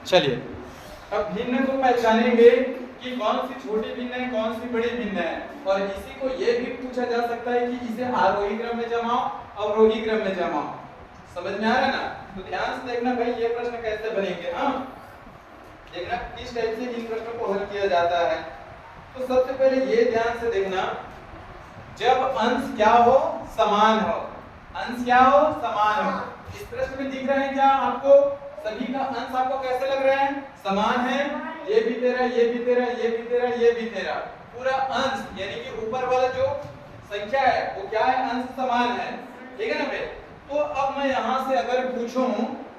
चलिए अब भिन्न को पहचानेंगे कि कौन सी छोटी भिन्न है, कौन सी बड़ी भिन्न है। और इसी को यह भी पूछा जा सकता है कि इसे आरोही क्रम में जमाओ, अवरोही क्रम में जमाओ। समझ में आ रहा है ना? तो ध्यान से देखना भाई, ये प्रश्न कैसे बनेंगे। देखना किस टाइप से इन प्रश्नों को हल किया जाता है। तो सबसे पहले ये ध्यान से देखना, जब अंश क्या हो, समान हो। अंश क्या हो, समान हो। इस प्रश्न में दिख रहा है क्या आपको? सभी का अंश आपको कैसे लग रहा है? समान है। ये भी तेरा, ये भी तेरा, ये भी तेरा, ये भी तेरा। पूरा अंश यानी कि ऊपर वाला जो संख्या है वो क्या है? अंश समान है। ठीक है ना भाई? तो अब मैं यहाँ से अगर पूछूं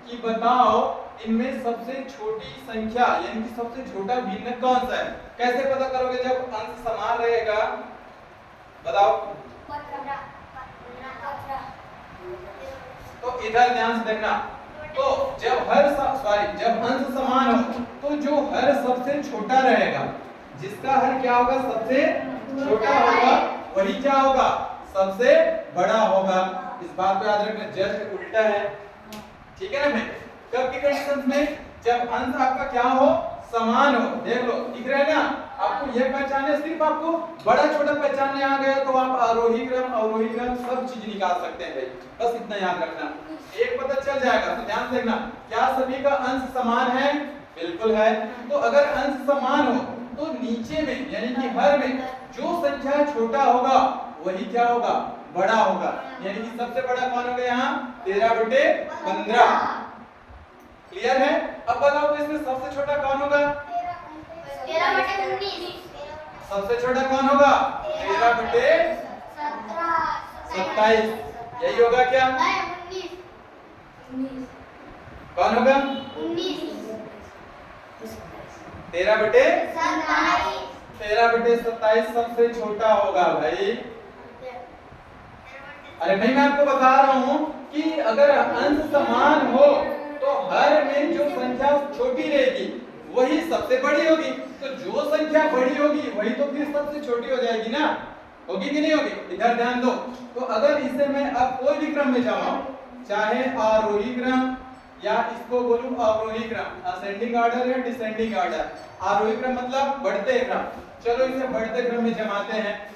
कि बताओ इनमें सबसे छोटी संख्या यानी कि सबसे छोटा भिन्न कौन सा है, कैसे पता करोगे जब अंश समान रहेगा? बताओ। तो इधर ध्यान से देखना, तो जब जब अंश समान हो तो जो हर सबसे छोटा रहेगा, जिसका हर क्या होगा? सबसे छोटा होगा, वही क्या होगा? सबसे बड़ा होगा। इस बात को याद रखना, जस्ट उल्टा है। ठीक है ना भाई? कब की कंडीशन में? जब अंश आपका क्या हो? समान हो। देख लो, दिख रहा है ना आपको? यह पहचाने, सिर्फ आपको बड़ा छोटा पहचानने आ गया तो आप आरोही क्रम, अवरोही क्रम सब चीज निकाल सकते हैं भाई। बस इतना याद रखना, एक पता चल जाएगा। तो ध्यान देखना, क्या सभी का अंश समान है? बिल्कुल है। तो अगर अंश समान हो तो नीचे में यानी कि हर में जो संख्या छोटा होगा वही क्या होगा? बड़ा होगा। यानी कि सबसे बड़ा कौन होगा यहाँ? 13/15। क्लियर है? अब बताओ तो इसमें सबसे छोटा कौन होगा? 13/19। सबसे छोटा कौन होगा? 13/27। यही होगा क्या? कौन होगा? 13/27 सबसे छोटा होगा भाई। अरे भाई, मैं आपको बता रहा हूं कि अगर अंश समान हो तो हर में जो संख्या छोटी रहेगी वही सबसे बड़ी होगी। तो जो संख्या बड़ी होगी वही तो फिर सबसे छोटी हो जाएगी ना? होगी कि नहीं होगी? इधर ध्यान दो। तो अगर इसे मैं अब कोई भी क्रम में जाऊं, चाहे आरोही क्रम या इसको बोलूं अवरोही क्रम, असेंडिंग ऑर्डर या डिसेंडिंग ऑर्डर। आरोही क्रम मतलब बढ़ते क्रम। चलो इसे बढ़ते क्रम में जमाते हैं।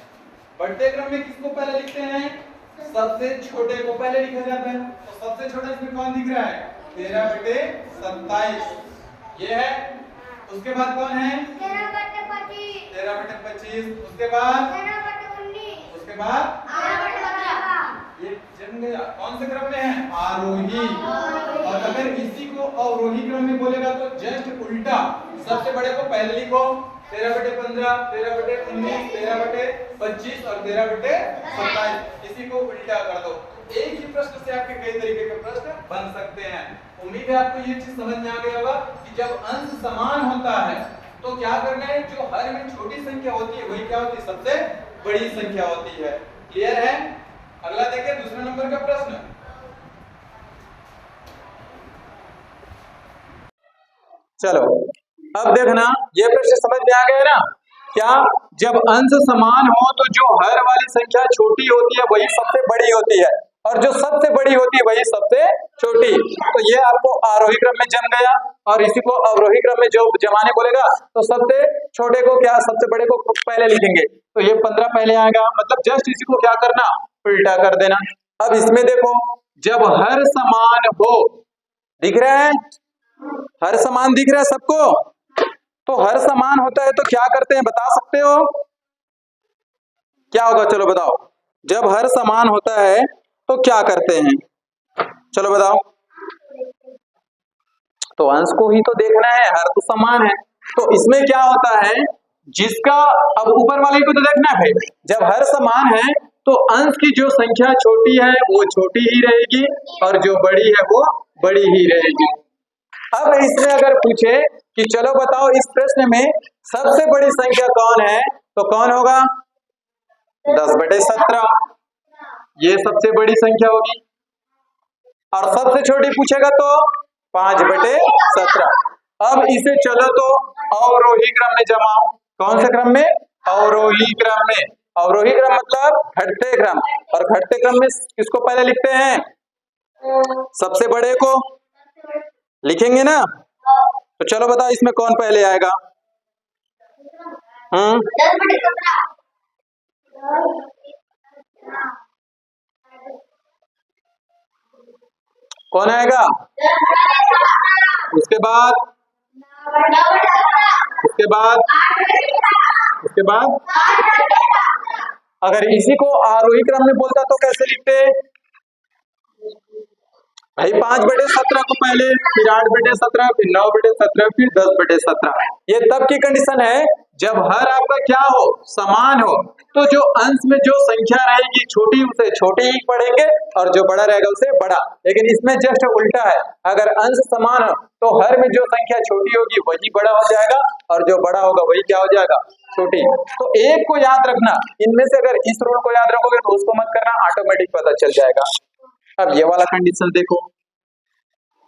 बढ़ते क्रम में किसको पहले लिखते हैं? सबसे छोटे को पहले लिखा जाता है। तो सबसे छोटा इसमें कौन दिख रहा है? 13/27 ये है। उसके बाद कौन है? 13/25। उसके बाद 13/19। उसके बाद 13/15। ये जम गया। कौन से क्रम में है? आरोही। और अगर इसी को अवरोही क्रम में बोलेगा तो जस्ट उल्टा, सबसे बड़े को पहले लिखो। 13/15, 13/19, 13/25 और 13/27। इसी को उल्टा कर दो। एक ही प्रश्न से आपके कई तरीके के प्रश्न बन सकते हैं। उम्मीद है आपको ये चीज समझ में आ गया होगा कि जब अंश समान होता है तो क्या करना है? जो हर में छोटी संख्या होती है वही क्या होती है? सबसे बड़ी संख्या होती है। क्लियर है? अगला देखिए, दूसरा नंबर का प्रश्न। चलो अब देखना, ये प्रश्न समझ में आ गया ना? क्या? जब अंश समान हो तो जो हर वाली संख्या छोटी होती है वही सबसे बड़ी होती है और जो सबसे बड़ी होती है वही सबसे छोटी। तो ये आपको आरोही क्रम में जम गया। और इसी को अवरोही क्रम में जो जमाने बोलेगा तो सबसे छोटे को क्या, सबसे बड़े को पहले लिखेंगे। तो ये 15 पहले आएगा, मतलब जस्ट इसी को क्या करना? उल्टा कर देना। अब इसमें देखो, जब हर समान हो, दिख रहा है? हर समान दिख रहा है सबको? तो हर समान होता है तो क्या करते हैं, बता सकते हो? क्या होगा? चलो बताओ। जब हर समान होता है तो क्या करते हैं? चलो बताओ। तो अंश को ही तो देखना है, हर तो समान है। तो इसमें क्या होता है? जिसका, अब ऊपर वाले को तो देखना है भाई। जब हर समान है तो अंश की जो संख्या छोटी है वो छोटी ही रहेगी और जो बड़ी है वो बड़ी ही रहेगी। अब इसमें अगर पूछे कि चलो बताओ इस प्रश्न में सबसे बड़ी संख्या कौन है, तो कौन होगा? 10/17। ये सबसे बड़ी संख्या होगी। और सबसे छोटी पूछेगा तो 5/17। अब इसे चलो तो अवरोही क्रम में जमाओ। कौन से क्रम में? अवरोही क्रम में। अवरोही क्रम मतलब घटते क्रम। और घटते क्रम में किसको पहले लिखते हैं? सबसे बड़े को लिखेंगे ना? तो चलो बताओ इसमें कौन पहले आएगा? 10/17। कौन आएगा? उसके बाद, उसके बाद, उसके बाद अगर इसी को आरोही क्रम में बोलता तो कैसे लिखते? भाई 5/17 को पहले, फिर 8/17, फिर 9/17, फिर 10/17। ये तब की कंडीशन है जब हर आपका क्या हो, समान हो। तो जो अंश में जो संख्या रहेगी छोटी उसे छोटी ही पढ़ेंगे और जो बड़ा रहेगा उसे बड़ा। लेकिन इसमें जस्ट उल्टा है, अगर अंश समान हो तो हर में जो संख्या छोटी होगी वही बड़ा हो जाएगा और जो बड़ा होगा वही क्या हो जाएगा, छोटी। तो एक को याद रखना, इनमें से अगर इस रूल को याद रखोगे तो उसको मत करना, ऑटोमेटिक पता चल जाएगा। अब ये वाला कंडीशन देखो।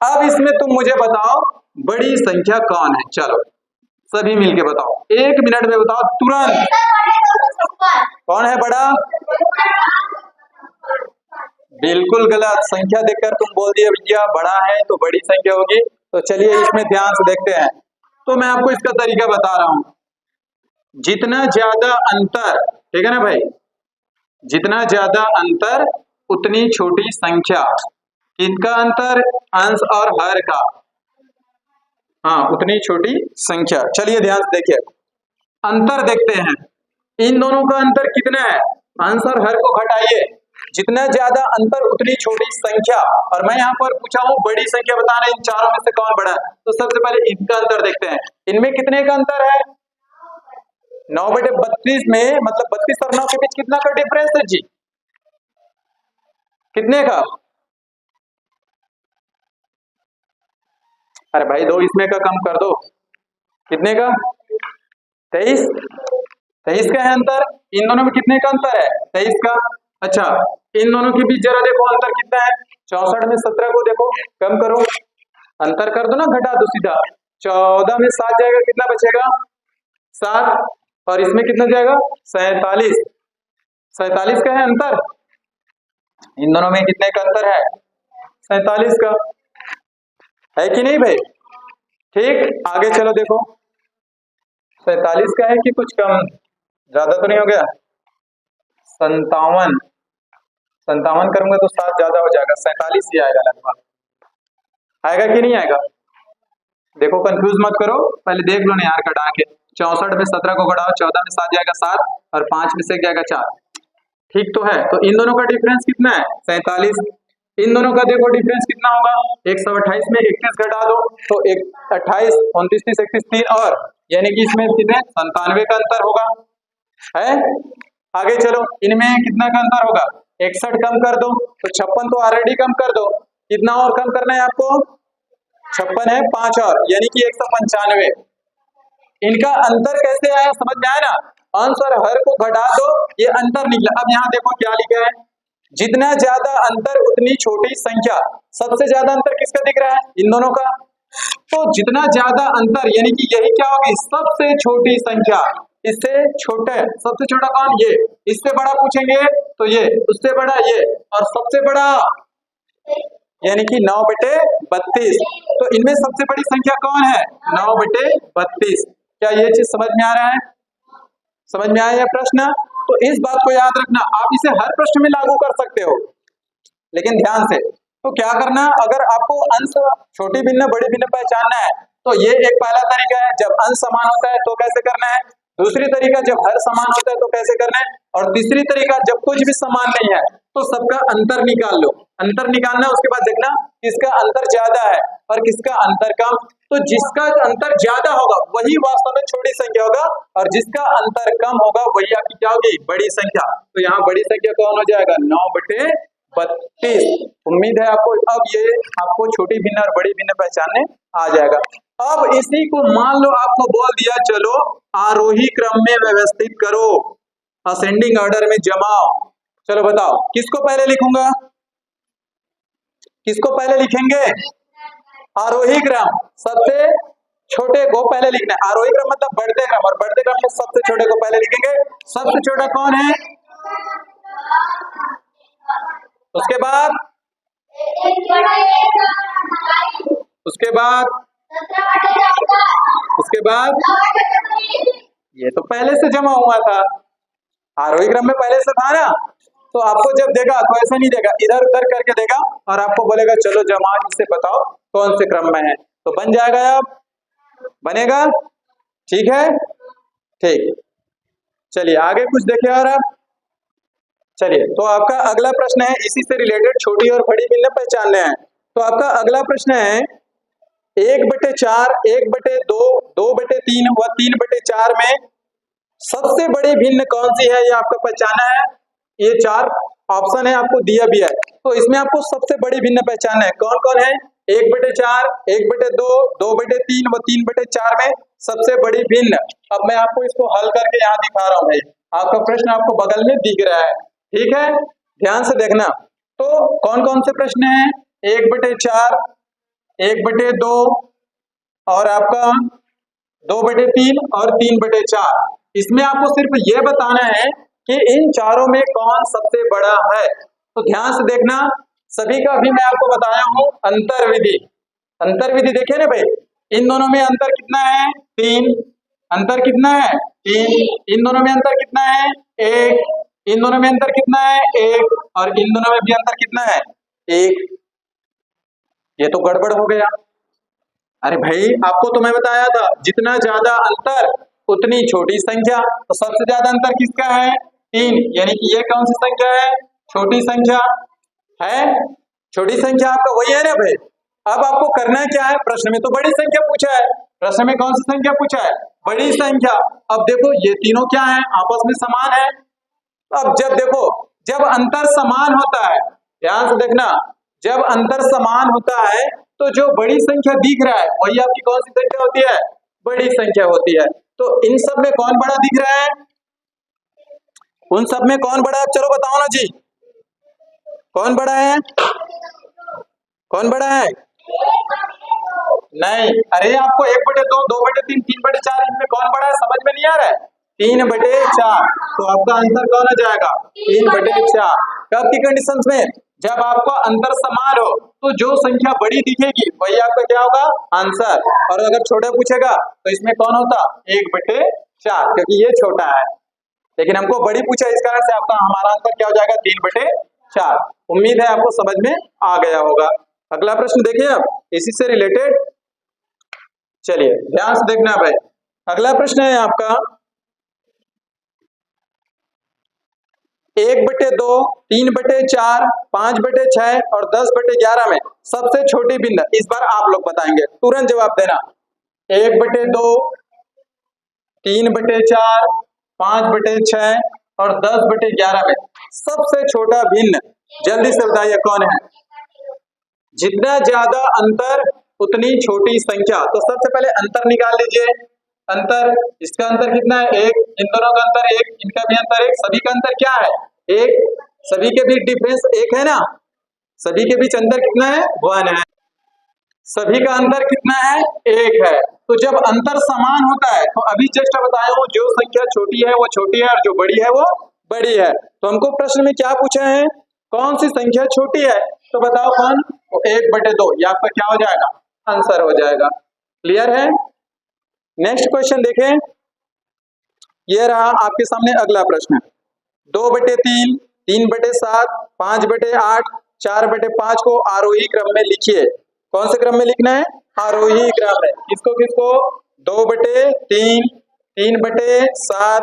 अब इसमें तुम मुझे बताओ बड़ी संख्या कौन है? चलो सभी मिलके बताओ, 1 मिनट में बताओ तुरंत। कौन है बड़ा? बिल्कुल गलत। संख्या देखकर तुम बोल दिए भैया बड़ा है तो बड़ी संख्या होगी। तो चलिए इसमें ध्यान से देखते हैं। तो मैं आपको इसका तरीका बता रहा हूं। जितना ज्यादा अंतर, ठीक है ना भाई, जितना ज्यादा अंतर उतनी छोटी संख्या। किनका अंतर? अंश और हर का। हाँ, उतनी छोटी संख्या। चलिए ध्यान से देखिए, अंतर देखते हैं। इन दोनों का अंतर कितना है? अंश और हर को घटाइए, जितना ज्यादा अंतर उतनी छोटी संख्या। और मैं यहाँ पर पूछा हूँ बड़ी संख्या बताना, इन चारों में से कौन बड़ा है? तो सबसे पहले इनका अंतर देखते हैं। इनमें कितने का अंतर है? 9/32 में, मतलब 32 और 9 के बीच कितना का डिफरेंस है जी? कितने का? अरे भाई 2 इसमें का कम कर दो। कितने का? 23। 23 का है अंतर। इन दोनों में कितने का अंतर है? 23 का। अच्छा, इन दोनों के बीच जरा देखो अंतर कितना है? 64 में 17 को देखो, कम करो, अंतर कर दो ना, घटा दो सीधा। 14 में 7 जाएगा, कितना बचेगा? 7। और इसमें कितना जाएगा? 47। 47 का है अंतर। इन दोनों में कितने का अंतर है? 47 का है कि नहीं भाई? ठीक, आगे चलो देखो, 47 का है कि कुछ कम, ज्यादा तो नहीं हो गया? 57। 57 करूंगा तो 7 ज्यादा हो जाएगा, 47 ही आएगा लगभग। आएगा कि नहीं आएगा? देखो कंफ्यूज मत करो, पहले देख लो ना यार कटा के। 64 में 17 को घटाओ, 14 में 7 जाएगा 7, और 5 में से जाएगा 4। ठीक तो है। तो इन दोनों का डिफरेंस कितना है? 47। इन दोनों का देखो डिफरेंस कितना होगा? 128 में 31 घटा दो तो 28, 29, 30, 31, 3 और, यानी कि इसमें कितने? 97 का अंतर होगा, है? आगे चलो, इनमें कितना का अंतर होगा? 61 कम कर दो तो 56 तो ऑलरेडी कम कर दो, कितना और कम करना है आपको? 56 है, 5 और, यानी कि 195। इनका अंतर कैसे आया समझ में आया ना? अंश और हर को घटा दो, ये अंतर निकला। अब यहाँ देखो क्या लिखा है, जितना ज्यादा अंतर उतनी छोटी संख्या। सबसे ज्यादा अंतर किसका दिख रहा है? इन दोनों का। तो जितना ज्यादा अंतर यानी कि यही क्या होगी? सबसे छोटी संख्या। इससे छोटे, सबसे छोटा कौन? ये। इससे बड़ा पूछेंगे तो ये, उससे बड़ा ये, और सबसे बड़ा यानी कि 9/32। तो इनमें सबसे बड़ी संख्या कौन है? 9/32। क्या ये चीज समझ में आ रहा है? समझ में आया यह प्रश्न? तो इस बात को याद रखना, आप इसे हर प्रश्न में लागू कर सकते हो, लेकिन ध्यान से। तो क्या करना, अगर आपको अंश छोटी भिन्न बड़ी भिन्न पहचानना है तो ये एक पहला तरीका है, जब अंश समान होता है तो कैसे करना है। दूसरी तरीका जब हर समान होता है तो कैसे करना है। और तीसरी तरीका जब कुछ भी समान नहीं है तो सबका अंतर निकाल लो। अंतर निकालना, उसके बाद देखना किसका अंतर ज्यादा है और किसका अंतर कम। तो जिसका अंतर ज्यादा होगा वही वास्तव में छोटी संख्या होगा, और जिसका अंतर कम होगा वही आपकी क्या होगी? बड़ी संख्या। तो यहाँ बड़ी संख्या कौन हो जाएगा? 9/32। उम्मीद है आपको अब ये आपको छोटी भिन्न और बड़ी भिन्न पहचानने आ जाएगा। अब इसी को मान लो आपको बोल दिया चलो आरोही क्रम में व्यवस्थित करो, असेंडिंग ऑर्डर में जमाओ। चलो बताओ किसको पहले लिखूंगा? किसको पहले लिखेंगे? आरोही क्रम, सबसे छोटे को पहले लिखना है। आरोही क्रम मतलब बढ़ते क्रम, और बढ़ते क्रम में सबसे छोटे को पहले लिखेंगे। सबसे छोटा कौन है? उसके बाद, उसके बाद बाद ये तो पहले से जमा हुआ था, आरोही क्रम में पहले से था ना, तो आपको जब देगा तो ऐसा नहीं देगा, इधर उधर करके देगा और आपको बोलेगा चलो जमा इसे बताओ कौन से क्रम में है, तो बन जाएगा, अब बनेगा। ठीक है, ठीक, चलिए आगे कुछ देखिए। और अब चलिए, तो आपका अगला प्रश्न है, इसी से रिलेटेड छोटी और बड़ी भिन्न पहचानने हैं। तो आपका अगला प्रश्न है 1/4, 1/2, 2/3 व 3/4 में सबसे बड़ी भिन्न कौन सी है, ये आपको पहचाना है। ये 4 ऑप्शन है, आपको दिया भी है, तो इसमें आपको सबसे बड़ी भिन्न पहचानना है। कौन कौन है? 1/4, 1/2, 2/3 व 3/4 में सबसे बड़ी भिन्न। अब मैं आपको इसको हल करके यहाँ दिखा रहा हूँ भाई, आपका प्रश्न आपको बगल में दिख रहा है, ठीक है, ध्यान से देखना। तो कौन कौन से प्रश्न हैं? 1/4, 1/2 और आपका 2/3 और 3/4। इसमें आपको सिर्फ ये बताना है कि इन चारों में कौन सबसे बड़ा है। तो ध्यान से देखना, सभी का भी मैं आपको बताया हूं अंतर विधि। अंतर विधि देखिए ना भाई, इन दोनों में अंतर कितना है? 3। अंतर कितना है? 3। इन दोनों में अंतर कितना है? 1। इन दोनों में अंतर कितना है? 1। और इन दोनों में भी अंतर कितना है? 1। ये तो गड़बड़ हो गया। अरे भाई, आपको तो मैं बताया था जितना ज्यादा अंतर उतनी छोटी संख्या, तो सबसे ज्यादा अंतर किसका है? 3, यानी कि ये कौन सी संख्या है? छोटी संख्या है। छोटी संख्या आपका वही है ना भाई। अब आपको करना क्या है, प्रश्न में तो बड़ी संख्या पूछा है, प्रश्न में कौन सी संख्या पूछा है? बड़ी संख्या। अब देखो ये तीनों क्या है? आपस में समान है। अब जब देखो, जब अंतर समान होता है, ध्यान से देखना, जब अंतर समान होता है तो जो बड़ी संख्या दिख रहा है वही आपकी कौन सी संख्या होती है? बड़ी संख्या होती है। तो इन सब में कौन बड़ा दिख रहा है? उन सब में कौन बड़ा है? चलो बताओ ना जी, कौन बड़ा है? कौन बड़ा है? नहीं, अरे आपको 1/2, 2/3, 3/4, इनमें कौन बड़ा है समझ में नहीं आ रहा है? 3/4। तो आपका आंसर कौन हो जाएगा? 3/4। कब की कंडीशंस में? जब आपका अंतर समान हो, तो जो संख्या बड़ी दिखेगी वही आपका क्या होगा? आंसर। और अगर छोटा पूछेगा तो इसमें कौन होता? 1/4, क्योंकि ये छोटा है, लेकिन हमको बड़ी पूछा, इस कारण से आपका हमारा आंसर क्या हो जाएगा? 3/4। उम्मीद है आपको समझ में आ गया होगा। अगला प्रश्न देखिए अब, इसी से रिलेटेड, चलिए ध्यान से देखना भाई। अगला प्रश्न है आपका 1/2, 3/4, 5/6 और 10/11 में सबसे छोटी भिन्न। इस बार आप लोग बताएंगे, तुरंत जवाब देना। 1/2, 3/4, 5/6 और 10/11 में सबसे छोटा भिन्न जल्दी से बताइए कौन है? जितना ज्यादा अंतर उतनी छोटी संख्या। तो सबसे पहले अंतर निकाल लीजिए। अंतर, इसका अंतर कितना है? 1। इन दोनों का अंतर 1, इनका भी अंतर 1, सभी का अंतर क्या है? 1। सभी के बीच डिफरेंस 1 है ना, सभी के बीच अंतर कितना है? 1 है। सभी का अंतर कितना है? 1 है। तो जब अंतर समान होता है, तो अभी जस्ट बताया हूं, जो संख्या छोटी है वो छोटी है और जो बड़ी है वो बड़ी है। तो हमको प्रश्न में क्या पूछा है? कौन सी संख्या छोटी है? तो बताओ कौन? तो 1/2, ये आपका क्या हो जाएगा? आंसर हो जाएगा। क्लियर है? नेक्स्ट क्वेश्चन देखें, ये रहा आपके सामने अगला प्रश्न। 2/3, 3/7, 5/8, 4/5 को आरोही क्रम में लिखिए। कौन से क्रम में लिखना है? आरोही क्रम में। किसको किसको? 2/3, 3/7,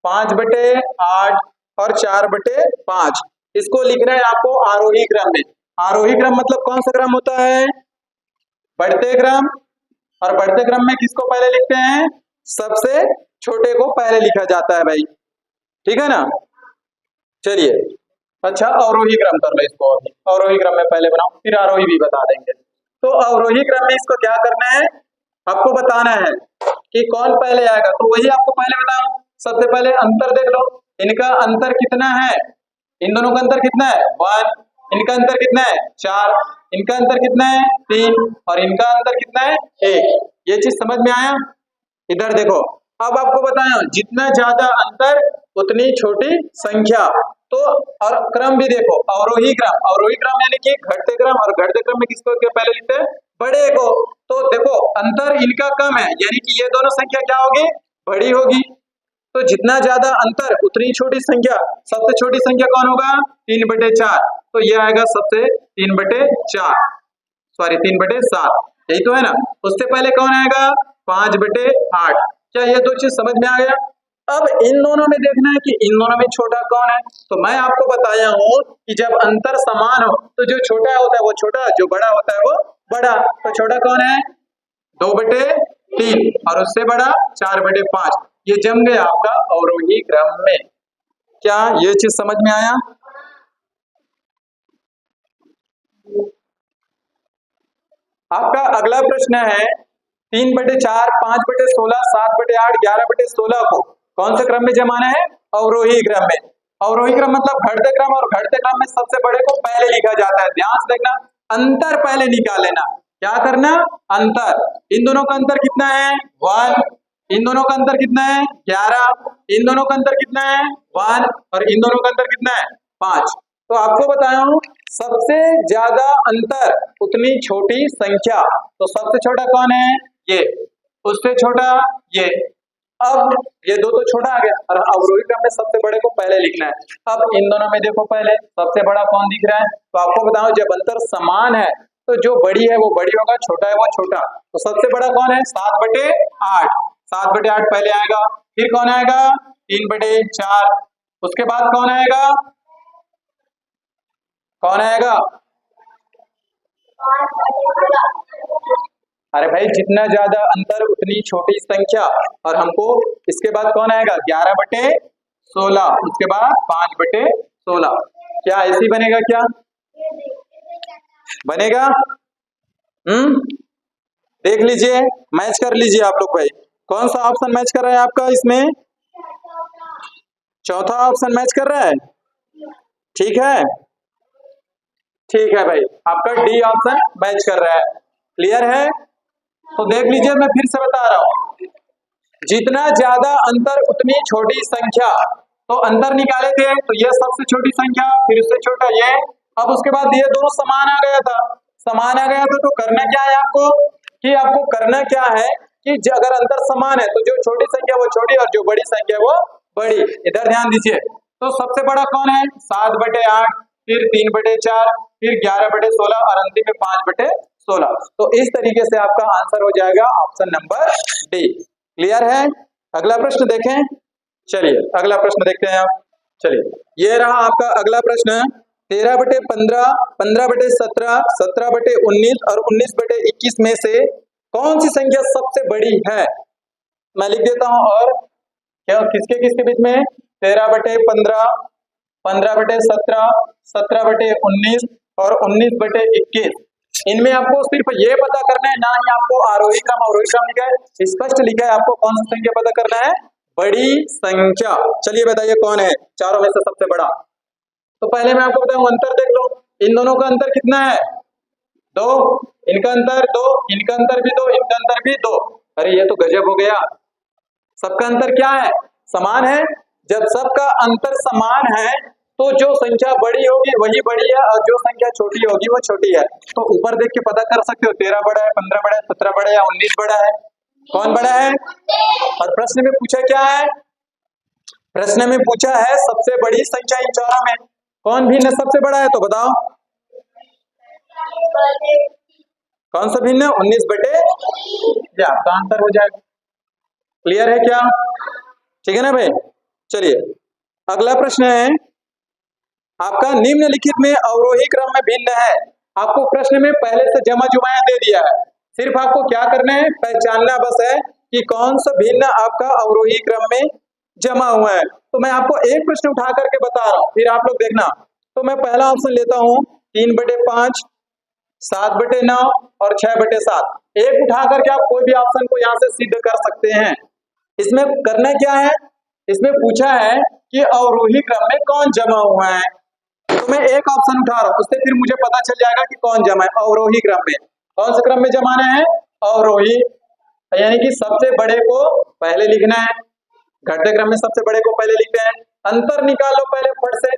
5/8 और 4/5, इसको लिखना है आपको आरोही क्रम में। आरोही क्रम मतलब कौन सा क्रम होता है? बढ़ते क्रम। और बढ़ते क्रम में किसको पहले लिखते हैं? सबसे छोटे को पहले लिखा जाता है भाई, ठीक है ना। चलिए, अच्छा अवरोही क्रम कर लो इसको, अवरोही क्रम में पहले बनाओ, फिर आरोही भी बता देंगे। तो अवरोही क्रम में इसको क्या करना है? आपको बताना है कि कौन पहले आएगा, तो वही आपको पहले बताओ। सबसे पहले अंतर देख लो, इनका अंतर कितना है? इन दोनों का अंतर कितना है? 1। इनका अंतर कितना है? 4। इनका अंतर कितना है? 3। और इनका अंतर कितना है? 1। ये चीज समझ में आया? इधर देखो, अब आपको बताया जितना ज्यादा अंतर उतनी छोटी संख्या। तो और क्रम भी देखो, अवरोही क्रम, अवरोही क्रम यानी कि घटते क्रम, और घटते क्रम में किसको पहले लिखते हैं? बड़े को। तो देखो अंतर इनका कम है, यानी कि ये दोनों संख्या क्या होगी, बड़ी होगी। तो जितना ज्यादा अंतर उतनी छोटी संख्या। सबसे छोटी संख्या कौन होगा, 3/4, तो ये आएगा सबसे 3/4, सॉरी 3/7, यही तो है ना। उससे पहले कौन आएगा, 5/8। क्या ये दो चीज समझ में आ गया। अब इन दोनों में देखना है कि इन दोनों में छोटा कौन है। तो मैं आपको बताया हूं कि जब अंतर समान हो तो जो छोटा होता है वो छोटा, जो बड़ा होता है वो बड़ा। तो छोटा कौन है, 2/3, और उससे बड़ा 4/5। ये जम गया आपका अवरोही क्रम में। क्या ये चीज समझ में आया। आपका अगला प्रश्न है 3/4, 5/16, 7/8, 11/16 को कौन से क्रम में जमाना है, अवरोही क्रम में। अवरोही क्रम मतलब घटते क्रम, और घटते क्रम में सबसे बड़े को पहले लिखा जाता है। ध्यान से देखना, अंतर पहले निकाल लेना। क्या करना, अंतर। इन दोनों का अंतर कितना है, 1। इन दोनों का अंतर कितना है, 11। इन दोनों का अंतर कितना है, 1। और इन दोनों का अंतर कितना है, 5। तो आपको बताया हूं सबसे ज्यादा अंतर उतनी छोटी संख्या। तो सबसे छोटा कौन है, ये। उससे छोटा ये। अब ये दो तो छोटा आ गया, और अवरोही क्रम में सबसे बड़े को पहले लिखना है। अब इन दोनों में देखो पहले सबसे बड़ा कौन दिख रहा है। तो आपको बताओ जब अंतर समान है तो जो बड़ी है वो बड़ी होगा, छोटा है वो छोटा। तो सबसे बड़ा कौन है, 7/8। 7/8 पहले आएगा। फिर कौन आएगा, 3/4। उसके बाद कौन आएगा, कौन आएगा, अरे भाई जितना ज्यादा अंतर उतनी छोटी संख्या। और हमको इसके बाद कौन आएगा, 11/16। उसके बाद 5/16। क्या ऐसी बनेगा, क्या बनेगा, देख लीजिए, मैच कर लीजिए आप लोग भाई। कौन सा ऑप्शन मैच कर रहा है आपका इसमें, चौथा ऑप्शन मैच कर रहा है। ठीक है, ठीक है भाई, आपका डी ऑप्शन मैच कर रहा है। क्लियर है। तो देख लीजिए, मैं फिर से बता रहा हूं, जितना ज्यादा अंतर उतनी छोटी संख्या। तो अंतर निकाले थे तो ये सबसे छोटी संख्या, फिर उससे छोटा ये। अब उसके बाद ये दोनों समान आ गया था, समान आ गया था। तो करना क्या है आपको, कि आपको करना क्या है कि अगर अंतर समान है तो जो छोटी संख्या वो छोटी और जो बड़ी संख्या वो बड़ी। इधर ध्यान दीजिए। तो सबसे बड़ा कौन है, 7/8, फिर 3/4, फिर 11/16 और अंतिम में 5/16। तो इस तरीके से आपका आंसर हो जाएगा ऑप्शन नंबर डी। क्लियर है। अगला प्रश्न देखें। चलिए अगला प्रश्न देखते हैं आप। चलिए ये रहा आपका अगला प्रश्न, 13/15, 15/17, 17/19 और 19/21 में से कौन सी संख्या सबसे बड़ी है। मैं लिख देता हूं, और क्या किसके किसके बीच में, 13/15, 15/17, 17/19 और 19/21। इनमें आपको सिर्फ ये पता करना है, ना ही आपको आरोही क्रम अवरोही क्रम लिखा है, स्पष्ट लिखा है आपको कौन सी संख्या पता करना है, बड़ी संख्या। चलिए बताइए कौन है चारों में से सबसे बड़ा। तो पहले मैं आपको बताऊं, अंतर देख लो, इन दोनों का अंतर कितना है, 2। इनका अंतर 2, इनका अंतर भी 2, इनका अंतर भी 2। अरे ये तो गजब हो गया। सबका अंतर क्या है, समान है। जब सबका अंतर समान है तो जो संख्या बड़ी होगी वही बड़ी है, और जो संख्या छोटी होगी वो छोटी है। तो ऊपर देख के पता कर सकते हो, 13 बड़ा है, 15 बड़ा है, 17 बड़ा है या 19 बड़ा है, कौन बड़ा है। और प्रश्न में पूछा क्या है, प्रश्न में पूछा है सबसे बड़ी संख्या इन चारों में कौन भिन्न सबसे बड़ा है। तो बताओ कौन सा भिन्न, 19/, आपका आंसर हो जाएगा। क्लियर है क्या, ठीक है ना भाई। चलिए अगला प्रश्न है आपका, निम्नलिखित में अवरोही क्रम में भिन्न है। आपको प्रश्न में पहले से जमा जुमाया दे दिया है, सिर्फ आपको क्या करना है, पहचानना बस है कि कौन सा भिन्न आपका अवरोही क्रम में जमा हुआ है। तो मैं आपको एक प्रश्न उठा करके बता रहा हूं, फिर आप लोग देखना। तो मैं पहला ऑप्शन लेता हूं, 3/5, 7/9 और 6/7। एक उठा करके आप कोई भी ऑप्शन को यहाँ से सिद्ध कर सकते हैं। इसमें करना क्या है, इसमें पूछा है कि अवरोही क्रम में कौन जमा हुआ है। तो मैं एक ऑप्शन उठा रहा हूं, उससे फिर मुझे पता चल जाएगा कि कौन जमा है। अवरोही क्रम में कौन से क्रम में जमाना है, अवरोही, यानी कि सबसे बड़े को पहले लिखना है। घटते क्रम में सबसे बड़े को पहले लिखते हैं। अंतर निकाल लो पहले फट से,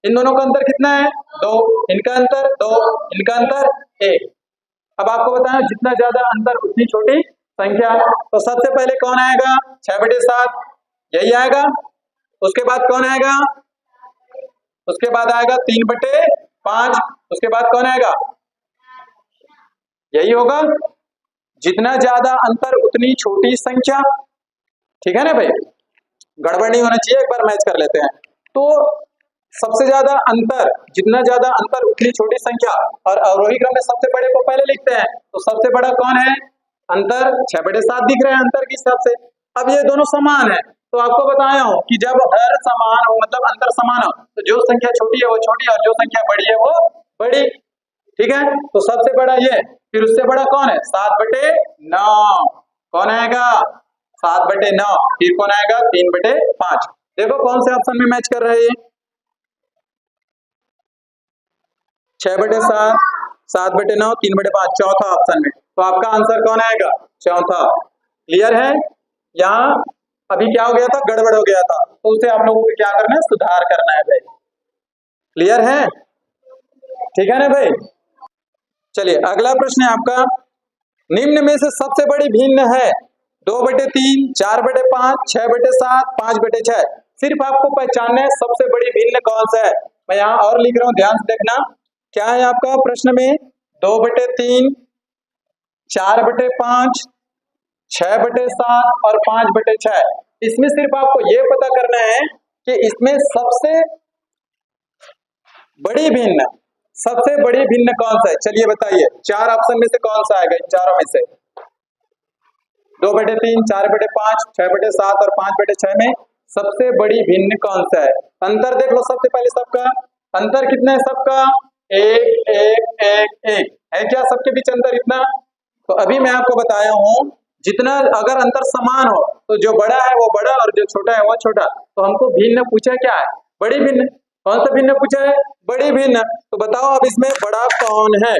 इन दोनों का अंतर कितना है, 2। इनका अंतर 2, इनका अंतर 1। अब आपको बताया जितना ज्यादा अंतर उतनी छोटी संख्या। तो सबसे पहले कौन आएगा? 6/7 यही आएगा। उसके बाद कौन आएगा? उसके बाद आएगा 3/5। उसके बाद कौन आएगा? यही होगा, जितना ज्यादा अंतर उतनी छोटी संख्या। ठीक है ना भाई, गड़बड़ नहीं होना चाहिए, एक बार मैच कर लेते हैं। तो सबसे ज्यादा अंतर, जितना ज्यादा अंतर उतनी छोटी संख्या, और अवरोही क्रम में सबसे बड़े को पहले लिखते हैं। तो सबसे बड़ा कौन है? अंतर 6/7 दिख रहा है अंतर के हिसाब से। अब ये दोनों समान है, तो आपको बताया हूं कि जब हर समान हो मतलब अंतर समान हो, तो जो संख्या छोटी है वो छोटी और जो संख्या बड़ी है वो बड़ी। ठीक है, तो सबसे बड़ा ये, फिर उससे बड़ा कौन है? 7/9। कौन आएगा? 7/9। फिर कौन आएगा? 3/5। देखो कौन से ऑप्शन में मैच कर रहे हैं? 6/7, 7/9, 3/5, चौथा ऑप्शन में। तो आपका आंसर कौन आएगा? चौथा। क्लियर है? यहाँ अभी क्या हो गया था? गड़बड़ हो गया था, तो उसे आप लोगों को क्या करना है? सुधार करना है भाई। क्लियर है? ठीक है ना भाई? चलिए अगला प्रश्न है आपका, निम्न में से सबसे बड़ी भिन्न है 2/3, 4/5, 6/7, 5/6। सिर्फ आपको पहचानना है सबसे बड़ी भिन्न कौन सा है। मैं यहाँ और लिख रहा हूँ, ध्यान से देखना। क्या है आपका प्रश्न में? 2/3, 4/5, 6/7 और 5/6। इसमें सिर्फ आपको ये पता करना है कि इसमें सबसे बड़ी भिन्न, सबसे बड़ी भिन्न कौन सा है। चलिए बताइए, चार ऑप्शन में से कौन सा आएगा? इन चारों में से 2/3, 4/5, 6/7 और 5/6 में सबसे बड़ी भिन्न कौन सा है? अंतर देख लो सबसे पहले सबका। अंतर कितना है सबका? 1 1 1 1 है क्या सबके बीच अंतर इतना? तो अभी मैं आपको बताया हूं, जितना अगर अंतर समान हो तो जो बड़ा है वो बड़ा और जो छोटा है वो छोटा। तो हमको भिन्न पूछा क्या है? बड़ी भिन्न। कौन सा भिन्न पूछा है? बड़ी भिन्न। तो बताओ अब इसमें बड़ा कौन है?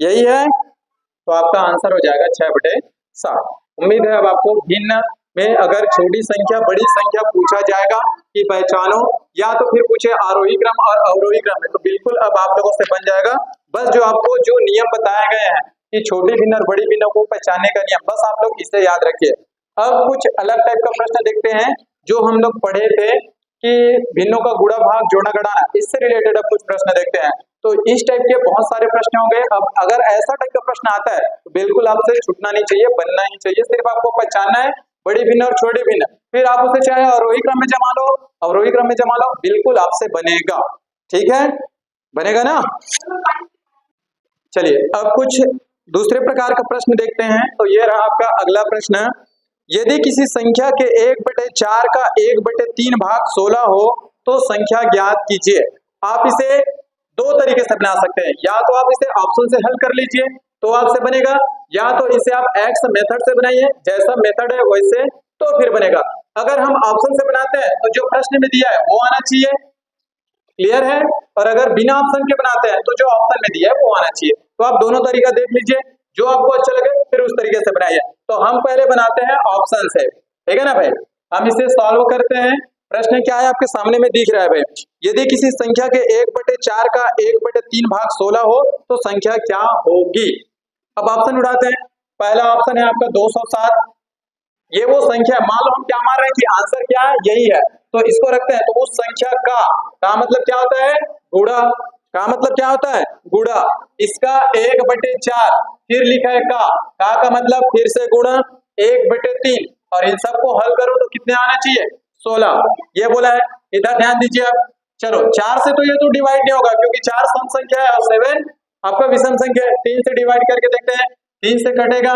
यही है, तो आपका आंसर हो जाएगा 6/7। उम्मीद है अब आपको भिन्न में अगर छोटी संख्या बड़ी संख्या पूछा जाएगा कि पहचानो, या तो फिर पूछे आरोही क्रम और अवरोही क्रम में, तो बिल्कुल अब आप लोगों से बन जाएगा। बस जो आपको जो नियम बताए गए हैं कि छोटी भिन्न और बड़ी भिन्न को पहचानने का नियम, बस आप लोग इसे याद रखिए। अब कुछ अलग टाइप का प्रश्न देखते हैं जो हम लोग पढ़े थे कि भिन्नों का गुणा भाग जोड़ना घटाना, इससे रिलेटेड अब कुछ प्रश्न देखते हैं। तो इस टाइप के बहुत सारे प्रश्न होंगे। अब अगर ऐसा टाइप का प्रश्न आता है तो बिल्कुल आपसे छूटना नहीं चाहिए, बनना ही चाहिए। सिर्फ आपको पहचानना है बड़ी भिन्न और छोटी भिन्न, फिर आप उसे चाहे आरोही क्रम में जमा लो, अवरोही क्रम में जमा लो, बिल्कुल आपसे बनेगा। ठीक है, बनेगा ना? चलिए अब कुछ दूसरे प्रकार का प्रश्न देखते हैं। तो ये रहा आपका अगला प्रश्न, यदि किसी संख्या के 1/4 का 1/3 भाग 16 हो तो संख्या ज्ञात कीजिए। आप इसे दो तरीके से बना सकते हैं, या तो आप इसे ऑप्शन से हल कर लीजिए तो आपसे बनेगा, या तो इसे आप एक्स मेथड से बनाइए, जैसा मेथड है वैसे, तो फिर बनेगा। अगर हम ऑप्शन से बनाते हैं तो जो प्रश्न में दिया है वो आना चाहिए। क्लियर है? और अगर बिना ऑप्शन के बनाते हैं तो जो ऑप्शन में दिया है वो आना चाहिए। तो आप दोनों तरीका देख लीजिए, जो आपको अच्छा लगे फिर उस तरीके से बनाइए। तो हम पहले बनाते हैं ऑप्शन से, ठीक है ना भाई? हम इसे सॉल्व करते हैं। प्रश्न क्या है आपके सामने में दिख रहा है भाई, यदि किसी संख्या के 1/4 का 1/3 भाग 16 हो तो संख्या क्या होगी। अब ऑप्शन उठाते हैं। पहला ऑप्शन है आपका 207। ये वो संख्या है, मान लो हम क्या मान रहे हैं कि आंसर क्या है, यही है, तो इसको रखते हैं। तो उस संख्या का मतलब क्या होता है? गुणा। का मतलब क्या होता है? गुणा। इसका 1/4, फिर लिखा है का मतलब फिर से गुणा 1/3, और इन सबको हल करो तो कितने आना चाहिए? 16। ये बोला है। इधर ध्यान दीजिए आप। चलो 4 से तो ये तो डिवाइड नहीं होगा क्योंकि 4 सम संख्या है और 7 आपका विषम संख्या है। 3 से डिवाइड करके देखते हैं, 3 से कटेगा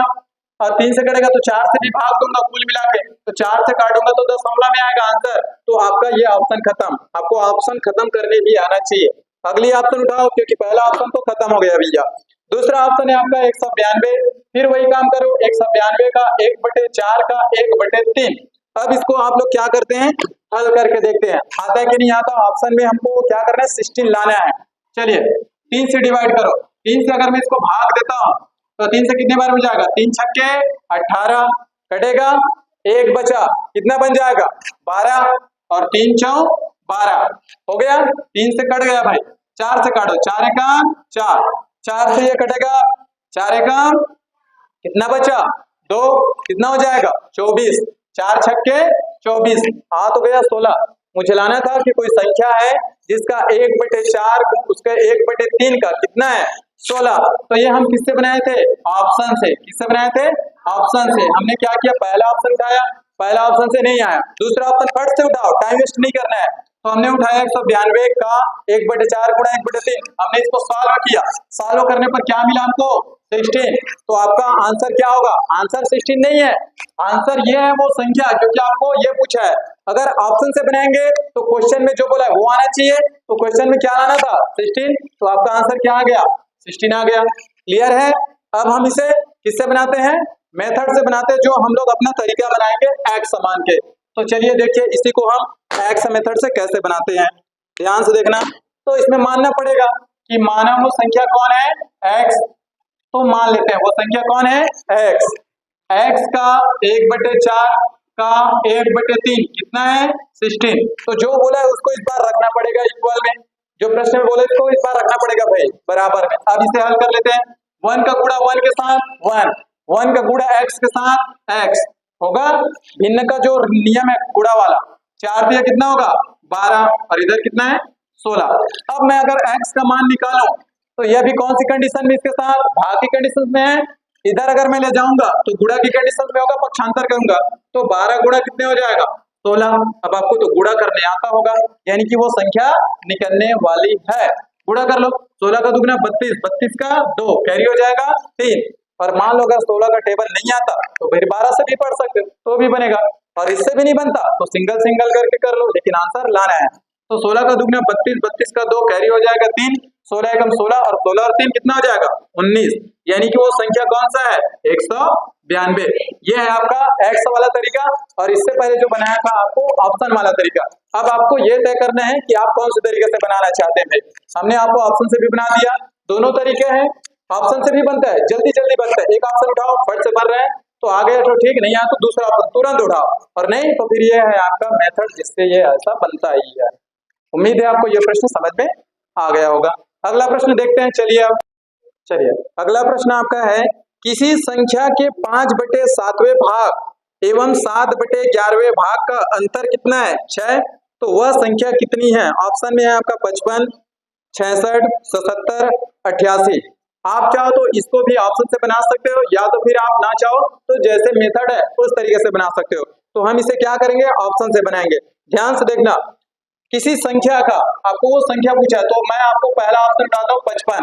और 3 से कटेगा तो 4 से भी भाग दूंगा कुल मिला के, तो 4 से काटूंगा तो दशमलव में आएगा आंसर। तो आपका ये ऑप्शन खत्म। आपको ऑप्शन खत्म करने भी आना चाहिए। अगली ऑप्शन उठाओ क्योंकि पहला ऑप्शन तो खत्म हो गया भैया। दूसरा ऑप्शन है आपका 192। फिर वही काम करो, 192 का 1/4 का 1/3। अब इसको आप लोग क्या करते हैं? हल करके देखते हैं आता है कि नहीं आता। ऑप्शन में हमको क्या करना है? 16 लाना है। चलिए 3 से डिवाइड करो। 3 से अगर मैं इसको भाग देता हूं तो 3 से कितने बार हो जाएगा? 3 छक्के 18, कटेगा 1 बचा, कितना बन जाएगा? 12, और 3 चौं 12 हो गया। 3 से कट गया भाई, 4 से काटो, 4 एका 4, 4 से ये कटेगा, 4 एकम कितना बचा 2, कितना हो जाएगा 24, 4 छक्के 24, आ तो गया 16। मुझे लाना था कि कोई संख्या है जिसका 1/4 उसका 1/3 का कितना है 16। तो ये हम किससे बनाए थे ऑप्शन से, किससे बनाए थे ऑप्शन से। हमने क्या किया पहला ऑप्शन उठाया, पहला ऑप्शन से नहीं आया, दूसरा ऑप्शन फट से उठाओ, टाइम वेस्ट नहीं करना है। तो हमने उठाया 192 का 1/4 गुणा 1/3, हमने इसको सॉल्व किया, सॉल्व करने पर क्या मिला हमको 16। तो आपका आंसर क्या होगा, आंसर 16 नहीं है, आंसर ये है वो संख्या क्योंकि आपको ये पूछा है। अगर ऑप्शन से बनाएंगे तो क्वेश्चन में जो बोला है वो आना चाहिए, तो क्वेश्चन में क्या आना था 16, तो आपका आंसर क्या आ गया 16 आ गया। क्लियर है। अब हम इसे किससे बनाते हैं, मेथड से बनाते हैं, जो हम लोग अपना तरीका बनाएंगे एक्स समान के। तो चलिए देखिए इसी को हम एक्स मेथड से कैसे बनाते हैं, ध्यान से देखना। तो इसमें मानना पड़ेगा कि माना वो संख्या कौन है एक्स, तो मान लेते हैं वो संख्या कौन है एक्स, एक्स का 1/4 का 1/3 कितना है 16। तो जो बोला है उसको इस बार रखना पड़ेगा इक्वल में, जो प्रश्न में बोले इसको इस बार रखना पड़ेगा भाई बराबर में। अब इसे हल कर लेते हैं, 1 का गुणा 1 के साथ 1, 1 का गुणा x के साथ x होगा, भिन्न का जो नियम है गुणा वाला, 4 दिया कितना होगा 12 और इधर कितना है 16। अब मैं अगर x का मान निकालूं तो यह भी कौन सी कंडीशन में इसके साथ भाग की कंडीशन में है, इधर अगर मैं ले जाऊंगा तो गुणा की कंडीशन में होगा, पक्षांतर करूंगा तो 12 गुणा कितने हो जाएगा 16। अब आपको तो गुणा करने आता होगा, यानी कि वो संख्या निकलने वाली है। गुणा कर लो, 16 का दुगना 32, 32 का 2 कैरी हो जाएगा 3। और मान लो अगर 16 का टेबल नहीं आता तो फिर 12 से भी पढ़ सकते हो तो भी बनेगा, और इससे भी नहीं बनता तो सिंगल सिंगल करके कर लो, लेकिन आंसर लाना है। तो 16 का दुगना 32, 32 का 2 कैरी हो जाएगा 3, 16 एकम 16 और 16 और 3 कितना हो जाएगा 19, यानी कि वो संख्या कौन सा है 192। ये है आपका एक्स वाला तरीका, और इससे पहले जो बनाया था आपको ऑप्शन वाला तरीका। अब आपको ये तय करना है कि आप कौन से तरीके से बनाना चाहते हैं। हमने आपको ऑप्शन से भी बना दिया, दोनों तरीके हैं, ऑप्शन से भी बनता है जल्दी जल्दी बनता है, एक ऑप्शन उठाओ फट से भर रहे हैं तो आ गया तो ठीक, नहीं आया तो दूसरा ऑप्शन तुरंत उठाओ, और नहीं तो फिर ये है आपका मेथड जिससे ये ऐसा बनता ही है। उम्मीद है आपको ये प्रश्न समझ में आ गया होगा। अगला प्रश्न देखते हैं, चलिए अगला प्रश्न आपका है, किसी संख्या के 5/7वें भाग एवं 7/11वें भाग का अंतर कितना है 6, तो वह संख्या कितनी है। ऑप्शन में है आपका 55, 66, 77, 88। आप चाहो तो इसको भी ऑप्शन से बना सकते हो, या तो फिर आप ना चाहो तो जैसे मेथड है उस तरीके से बना सकते हो। तो हम इसे क्या करेंगे ऑप्शन से बनाएंगे। ध्यान से देखना, किसी संख्या का आपको वो संख्या पूछा है तो मैं आपको पहला ऑप्शन बताता हूँ 55।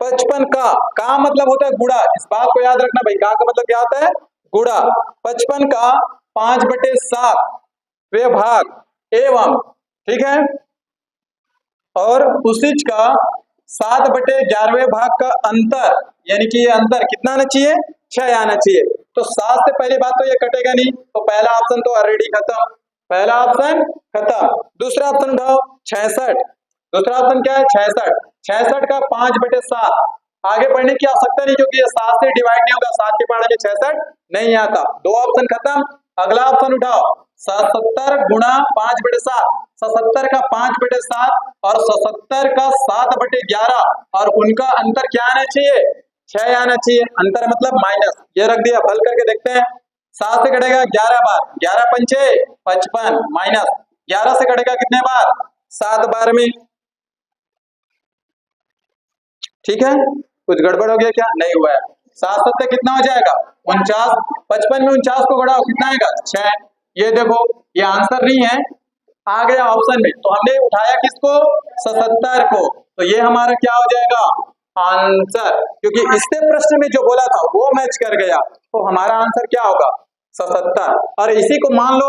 55 का मतलब होता है गुणा, इस बात को याद रखना भाई, का मतलब क्या होता है गुणा। 55 का 5/7वें भाग एवं, ठीक है, और उसी का 7/11वें भाग का अंतर, यानी कि ये अंतर कितना आना चाहिए 6 आना चाहिए। तो 7 से पहली बात तो ये कटेगा नहीं, तो पहला ऑप्शन तो ऑलरेडी खत्म, पहला ऑप्शन खत्म। दूसरा ऑप्शन उठाओ 66, दूसरा ऑप्शन क्या है 66, 66 का 5/7, आगे बढ़ने की आवश्यकता नहीं क्योंकि ये 7 से डिवाइड नहीं होगा, 7 के पढ़ने में 66 नहीं आता, दो ऑप्शन खत्म। अगला ऑप्शन उठाओ 77 गुणा 5/7, 77 का 5/7 और 77 का 7/11, और उनका अंतर क्या आना चाहिए 6 आना चाहिए, अंतर मतलब माइनस, ये रख दिया। हल करके देखते हैं, 7 से कटेगा 11 बार, 11 पंचे 55, माइनस 11 से कटेगा कितने बार 7 बार में, ठीक है। कुछ गड़बड़ हो गया क्या, नहीं हुआ है। 7 7 कितना हो जाएगा 49, 55 में 49 को घटाओ कितना आएगा 6। ये देखो ये आंसर नहीं है, आ गया ऑप्शन में, तो हमने उठाया किसको 77 को, तो ये हमारा क्या हो जाएगा आंसर, क्योंकि इससे प्रश्न में जो बोला था वो मैच कर गया, तो हमारा आंसर क्या होगा 77। और इसी को मान लो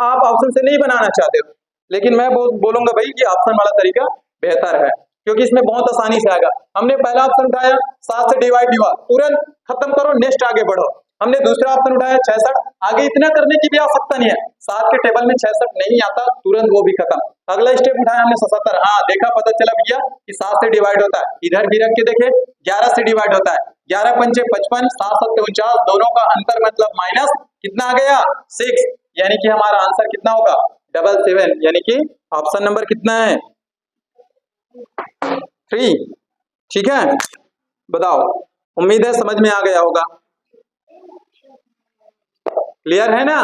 आप ऑप्शन से नहीं बनाना चाहते हो, लेकिन मैं बोलूंगा भाई कि ऑप्शन वाला तरीका बेहतर है, क्योंकि इसमें बहुत आसानी से आएगा। हमने पहला ऑप्शन उठाया 7 से डिवाइड हुआ, तुरंत खत्म करो नेक्स्ट आगे बढ़ो। हमने दूसरा ऑप्शन उठाया 66, आगे इतना करने की भी आवश्यकता नहीं है, 7 के टेबल में 66 नहीं आता, तुरंत वो भी खत्म। अगला स्टेप उठाया हमने 77, हाँ देखा पता चला भैया कि 7 से डिवाइड होता है, इधर भी रख के देखे 11 से डिवाइड होता है, 11 पंचे 55, 7 7 49, दोनों का अंतर मतलब माइनस, कितना आ गया 6, यानी कि हमारा आंसर कितना होगा 77, यानी कि ऑप्शन नंबर कितना है 3, ठीक है। बताओ, उम्मीद है समझ में आ गया होगा। क्लियर है ना?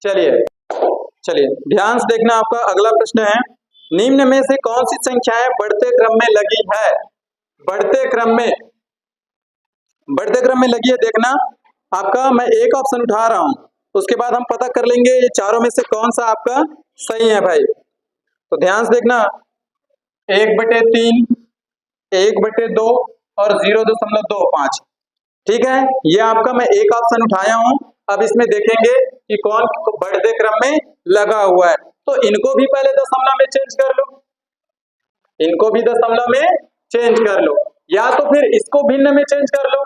चलिए चलिए ध्यान से देखना, आपका अगला प्रश्न है, निम्न में से कौन सी संख्याएं बढ़ते क्रम में लगी है? बढ़ते क्रम में लगी है, देखना आपका। मैं एक ऑप्शन उठा रहा हूं, उसके बाद हम पता कर लेंगे ये चारों में से कौन सा आपका सही है भाई। तो ध्यान से देखना, 1/3, 1/2 और 0.25। ठीक है, ये आपका मैं एक ऑप्शन उठाया हूं। अब इसमें देखेंगे कि कौन बढ़ते क्रम में लगा हुआ है। तो इनको भी पहले दशमलव में चेंज कर लो, इनको भी दशमलव में चेंज कर लो, या तो फिर इसको भिन्न में चेंज कर लो।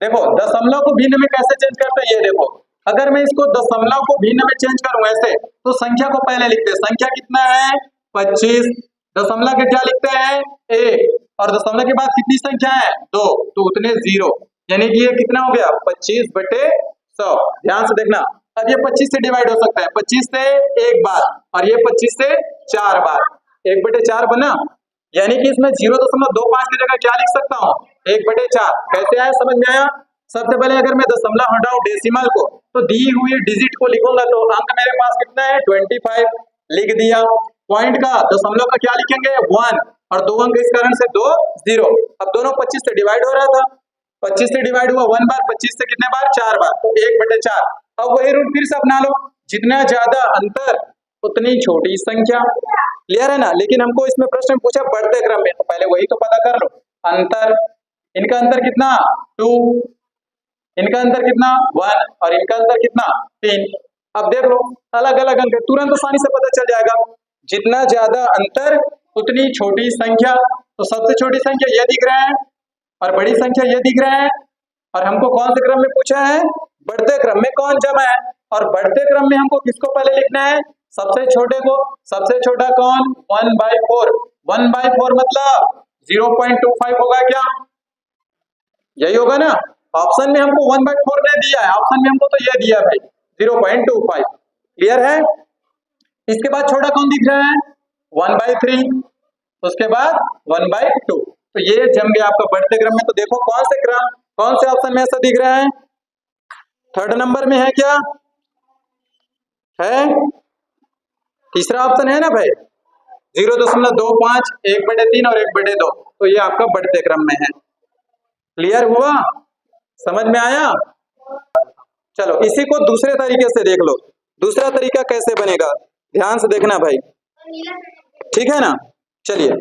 देखो दशमलव को भिन्न में कैसे चेंज करते हैं, ये देखो, अगर मैं इसको दशमलव को भिन्न में चेंज करूं ऐसे, तो संख्या को पहले लिखते हैं, संख्या कितना है 25, दशमलव के क्या लिखते हैं 1, और दशमलव के बाद कितनी संख्या है 2, तो उतने 0, यानी कि ये कितना हो गया 25/100। ध्यान से देखना, अब ये 25 से डिवाइड हो सकता है, 25 से एक बार, और ये 25 से 4 बार, 1/4 बना, यानी कि इसमें 0.25 की जगह क्या लिख सकता हूँ 1/4। कैसे आया, समझ में आया? सबसे पहले अगर मैं दशमलव हटाऊं डेसिमल को, तो दी हुई डिजिट को लिखूंगा, तो अंक मेरे पास कितना है 25, लिख दिया। पॉइंट का दशमलव का क्या लिखेंगे 1, और 2 अंक इस कारण से 2 0। अब दोनों 25 से डिवाइड हो रहा था, 25 से डिवाइड हुआ 1 बार, 25 से कितने बार 4 बार, तो 1/4। अब वही रूल फिर से अपना लो, जितना ज्यादा अंतर उतनी छोटी संख्या। क्लियर है ना? लेकिन हमको इसमें प्रश्न पूछा बढ़ते क्रम में, तो पहले वही तो पता कर लो। अंतर, इनका अंतर कितना 2, इनका अंतर कितना 1, और इनका अंतर कितना 3। अब देख लो अलग अलग अंक, तुरंत आसानी से पता चल जाएगा। जितना ज्यादा अंतर उतनी छोटी संख्या, तो सबसे छोटी संख्या ये दिख रहा है और बड़ी संख्या ये दिख रहा है। और हमको कौन से क्रम में पूछा है, बढ़ते क्रम में कौन जमा है, और बढ़ते क्रम में हमको किसको पहले लिखना है, सबसे छोटे को। सबसे छोटा कौन 1/4, 1/4 मतलब 0.25 होगा क्या, यही होगा ना? ऑप्शन में हमको 1/4 नहीं दिया है, ऑप्शन में हमको तो ये दिया भाई 0.25। क्लियर है? इसके बाद छोटा कौन दिख रहा है 1/3, उसके बाद 1/2, तो ये जम गया आपका बढ़ते क्रम में। तो देखो कौन से क्रम, कौन से ऑप्शन में ऐसा दिख रहा है, थर्ड नंबर में है क्या, है तीसरा ऑप्शन है ना भाई, 0.25, 1/3 और 1/2, तो ये आपका बढ़ते क्रम में है। क्लियर हुआ, समझ में आया? चलो इसी को दूसरे तरीके से देख लो, दूसरा तरीका कैसे बनेगा, ध्यान से देखना भाई, ठीक है ना? चलिए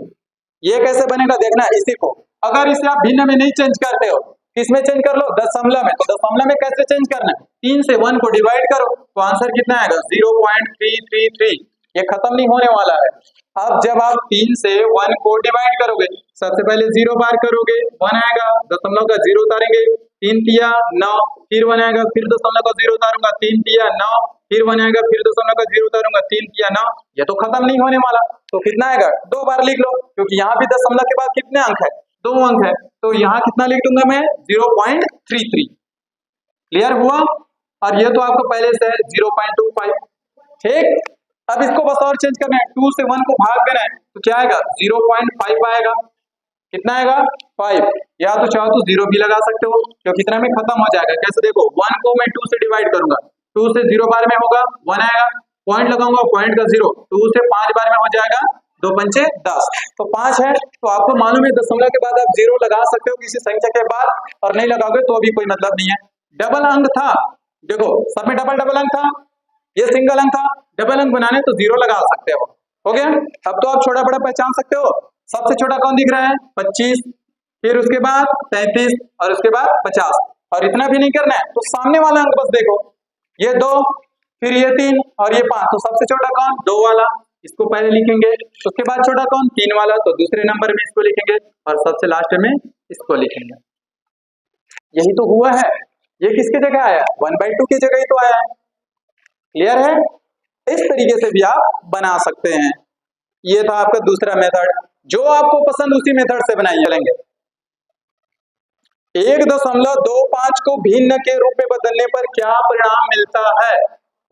ये कैसे बनेगा देखना, इसी को अगर इसे आप भिन्न में नहीं चेंज करते हो, किसमें चेंज कर लो, दशमलव में। तो दशमलव में कैसे चेंज करना है, 3 से 1 को डिवाइड करो, तो आंसर कितना आएगा 0.333। ये खत्म नहीं होने वाला है। अब जब आप 3 से 1 को डिवाइड करोगे, सबसे पहले 0 बार करोगे 1 आएगा, दशमलव का 0 उतारेंगे, 3 तिया 9, फिर 1 आएगा, फिर दशमलव का 0 उतारूंगा, 3 तिया 9, फिर 1 आएगा, फिर दशमलव का 0 उतारूंगा, 3 तिया 9। ये तो खत्म नहीं होने वाला, तो कितना आएगा 2 बार लिख लो, क्योंकि यहाँ भी दशमलव के बाद कितने अंक है 2 अंक है, तो यहाँ कितना लिख दूंगा मैं 0.33। क्लियर हुआ? और ये तो आपको पहले से है 0.25। ठीक, अब इसको बस और चेंज करना है, 2 से 1 को भाग देना है, तो क्या आएगा 0.5 आएगा। कितना आएगा 5, या तो चाहो तो 0 भी लगा सकते हो, क्योंकि इतना में खत्म हो जाएगा। कैसे देखो, 1 को मैं 2 से डिवाइड करूंगा, 2 से 0 बार में होगा 1 आएगा, पॉइंट लगाऊंगा, पॉइंट का 0, 2 से 5 बार में हो जाएगा 2 पंचे 10, तो 5 है। तो आपको मालूम है दशमलव के बाद आप 0 लगा सकते हो किसी संख्या के बाद, और नहीं लगाओगे तो अभी कोई मतलब नहीं है। डबल अंक था, देखो सब में डबल डबल अंक था, ये सिंगल अंक था, डबल अंक बनाने तो 0 लगा सकते हो। हो गया? अब तो आप छोटा बड़ा पहचान सकते हो। सबसे छोटा कौन दिख रहा है 25, फिर उसके बाद 33, और उसके बाद 50, और इतना भी नहीं करना है, तो सामने वाला अंक बस देखो, ये 2, फिर ये 3 और ये 5, तो सबसे छोटा कौन 2 वाला, इसको पहले लिखेंगे। उसके बाद छोटा कौन 3 वाला, तो दूसरे नंबर में इसको लिखेंगे, और सबसे लास्ट में इसको लिखेंगे। यही तो हुआ है। ये किसके जगह आया 1/2 की जगह ही तो आया है। क्लियर है? इस तरीके से भी आप बना सकते हैं। ये था आपका दूसरा मेथड, जो आपको पसंद उसी मेथड से बनाइए। चलेंगे 1.25 को भिन्न के रूप में बदलने पर क्या परिणाम मिलता है।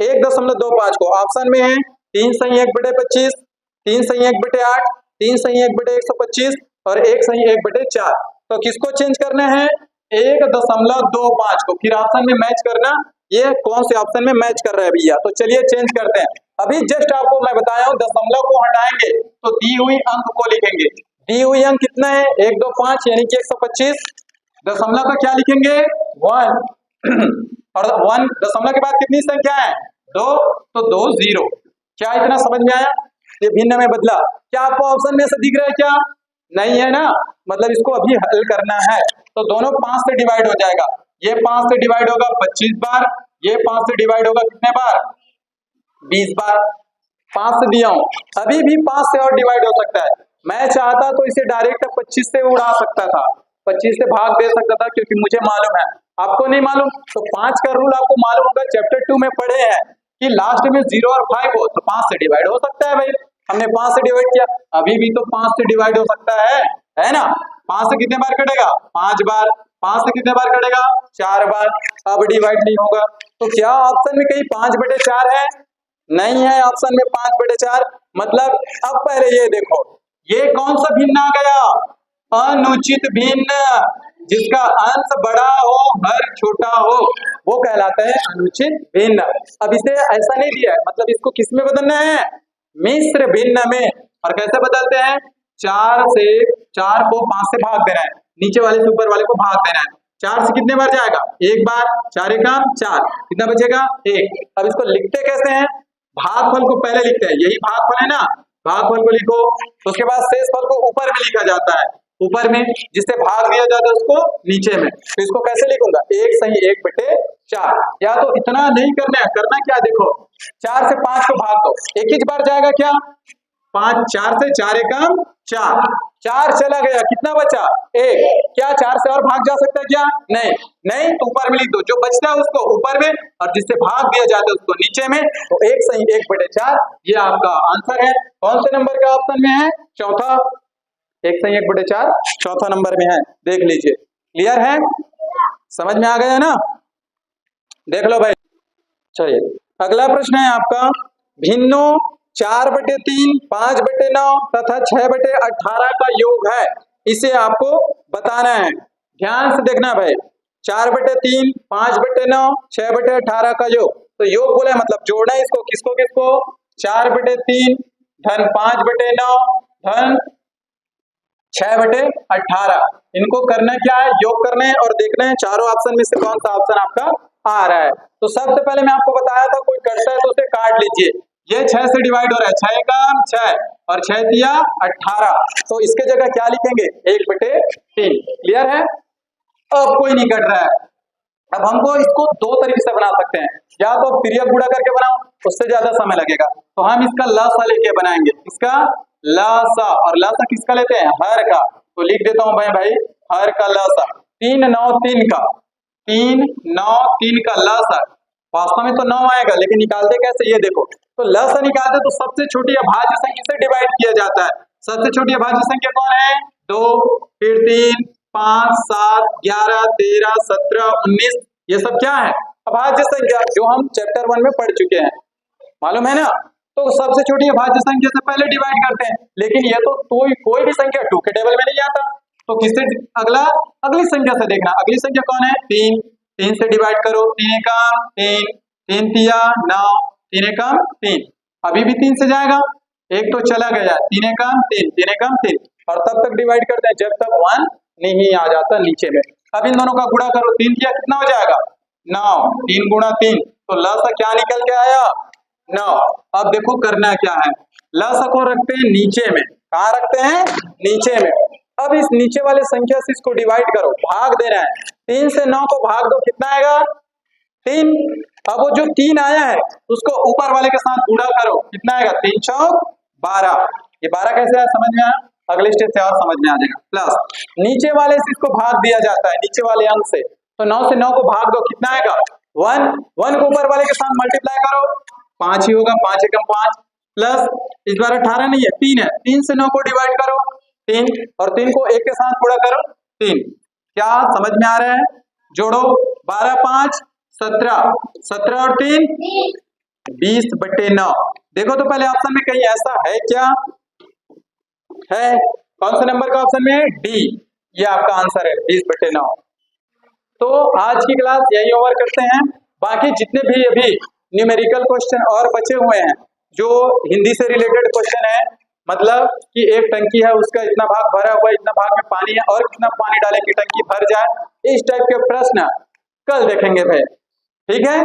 1.25 को ऑप्शन में है 3 सही 1/25, 3 सही 1/8, 3 सही 1/125 और 1 सही 1/4। तो किसको चेंज करना है? 1.25 को। फिर ऑप्शन में मैच करना, ये कौन से ऑप्शन में मैच कर रहा है भैया। तो चलिए चेंज करते हैं। अभी जस्ट आपको मैं बताया हूँ, दशमलव को हटाएंगे तो दी हुई अंक को लिखेंगे। दी हुई अंक कितना है? 1, 2, 5 यानी कि 125। दशमलव का क्या लिखेंगे? 1 और 1 दशमलव के बाद कितनी संख्या है? 2, तो 2 0। क्या इतना समझ में आया? ये भिन्न में बदला। क्या आपको ऑप्शन में से दिख रहा है क्या? नहीं है ना, मतलब इसको अभी हल करना है। तो दोनों 5 से डिवाइड हो जाएगा। ये 5 से डिवाइड होगा 25 बार, ये 5 से डिवाइड होगा कितने बार? 20 बार। 5 से दिया हूं, अभी भी 5 से और डिवाइड हो सकता है। मैं चाहता तो इसे डायरेक्ट 25 से उड़ा सकता था, 25 से भाग दे सकता था, क्योंकि मुझे मालूम है, आपको नहीं मालूम। तो 5 का रूल आपको मालूम होगा, चैप्टर 2 में पढ़े हैं कि लास्ट में 0 और 5 हो तो 5 से डिवाइड हो सकता है। भाई हमने 5 से डिवाइड किया, अभी भी तो 5 से डिवाइड हो सकता है ना। 5 से कितने बार कटेगा? 5 बार। 5 से कितने बार कटेगा? 4 बार। अब डिवाइड नहीं होगा। तो क्या ऑप्शन में कहीं 5/4 है? नहीं है ऑप्शन में 5/4। मतलब अब पहले ये देखो, ये कौन सा भिन्न आ गया? अनुचित भिन्न। जिसका अंश बड़ा हो हर छोटा हो वो कहलाता है अनुचित भिन्न। अब इसे ऐसा नहीं दिया है, मतलब इसको किस में बदलना है? मिश्र भिन्न में। और कैसे बदलते हैं? 4 को 5 से भाग देना है, नीचे वाले से ऊपर वाले को भाग देना है। 4 से कितने बार जाएगा? 1 बार। 4 एकम 4, कितना बचेगा? 1। अब इसको लिखते कैसे हैं? भागफल को पहले लिखते हैं, यही भागफल है ना, भागफल को लिखो। तो उसके बाद शेषफल को ऊपर में लिखा जाता है, ऊपर में जिससे भाग दिया जाता है उसको नीचे में। तो इसको कैसे लिखूंगा? 1 सही 1/4। या तो इतना नहीं करना है, करना क्या देखो, 4 से 5 को भाग दो, एक ही बार जाएगा क्या? 5, 4 से 4 एकम 4, 4 चला गया, कितना बचा? 1। क्या 4 से और भाग जा सकता है क्या? नहीं नहीं, तो ऊपर में लिख दो, जो बचता है उसको ऊपर में और जिससे भाग दिया जाता है उसको नीचे में। तो 1 सही 1/4 ये आपका आंसर है। कौन से नंबर का ऑप्शन में है? चौथा। 1 सही 1/4 चौथा नंबर में है, देख लीजिए। क्लियर है? समझ में आ गया ना? देख लो भाई। चलिए अगला प्रश्न है आपका, भिन्नों 4/3, 5/9 तथा 6/18 का योग है, इसे आपको बताना है। ध्यान से देखना भाई, 4/3, 5/9, 6/18 का योग। तो योग बोला है मतलब जोड़ना है इसको, किसको किसको? 4/3 धन 5/9 धन 6/18। इनको करना क्या है? योग करना है और देखना है चारों ऑप्शन में से कौन सा ऑप्शन आपका आ रहा है। तो सबसे पहले मैं आपको बताया था, कोई करता है तो उसे काट लीजिए। ये 6 से डिवाइड हो रहा है, 6 का 6 और 6 तिया 18। तो इसके जगह क्या लिखेंगे? 1/3। क्लियर है? अब कोई नहीं कट रहा है। अब हमको इसको दो तरीके से बना सकते हैं, या तो तिर्यक गुणा करके बनाओ, उससे ज्यादा समय लगेगा, तो हम इसका लसा लेके बनाएंगे। इसका लसा, और लसा किसका लेते हैं? हर का। तो लिख देता हूं भाई हर का लसा 3 9 3 का 3 9 3 का लसा। वास्तव में तो 9 आएगा, लेकिन निकालते कैसे ये देखो। तो लसा निकालते तो सबसे छोटी अभाज्य संख्या से डिवाइड किया जाता है। सबसे छोटी अभाज्य संख्या कौन है? 2, फिर 3, 5, 7, 11, 13, 17, 19, ये सब क्या है? अभाज्य संख्या, जो हम चैप्टर 1 में पढ़ चुके हैं, मालूम है ना। तो सबसे छोटी अभाज्य संख्या से पहले डिवाइड करते हैं, लेकिन ये तो कोई भी संख्या 2 के टेबल में नहीं आता। तो किससे अगली संख्या से देखना। अगली संख्या कौन है? 3, 3 से डिवाइड करो, 3 एकम 3, 3 तिया 9, 3 एकम 3, अभी भी 3 से जाएगा, एक तो चला गया, 3 एकम 3, 3 एकम 3, और तब तक डिवाइड करते हैं जब तक 1 नहीं आ जाता नीचे में। अब इन दोनों का गुणा करो, 3 तिया कितना हो जाएगा? 9, 3 गुणा 3, तो लसा क्या निकल के आया? 9। अब देखो करना क्या है, लसा को रखते हैं नीचे में। कहाँ रखते हैं? नीचे में। अब इस नीचे वाले संख्या से इसको डिवाइड करो, भाग देना है। 3 से 9 को भाग दो, कितना आएगा? 3। अब वो जो 3 आया है उसको ऊपर वाले के साथ गुणा करो, कितना आएगा? 3 चौक 12। ये 12 कैसे आया समझ में आया? अगले स्टेप से और समझ में आ जाएगा। प्लस नीचे वाले से इसको भाग दिया जाता है, नीचे वाले अंक से। तो 9 से 9 को भाग दो, कितना आएगा? 1। 1 को ऊपर वाले के साथ मल्टीप्लाई करो, 5 ही होगा, 5 एकम 5, प्लस इस बार 18 नहीं है, 3 है, 3 से 9 को डिवाइड करो 3, और 3 को 1 के साथ गुणा करो 3। क्या समझ में आ रहा है? जोड़ो, 12 5 17, 17 और 3 20/9। देखो तो पहले ऑप्शन में कहीं ऐसा है क्या? है। कौन से नंबर का ऑप्शन में? डी। ये आपका आंसर है 20/9। तो आज की क्लास यही ओवर करते हैं। बाकी जितने भी अभी न्यूमेरिकल क्वेश्चन और बचे हुए हैं, जो हिंदी से रिलेटेड क्वेश्चन है, मतलब कि एक टंकी है, उसका इतना भाग भरा हुआ है, इतना भाग में पानी है और कितना पानी डालें कि टंकी भर जाए, इस टाइप के प्रश्न कल देखेंगे भाई। ठीक है।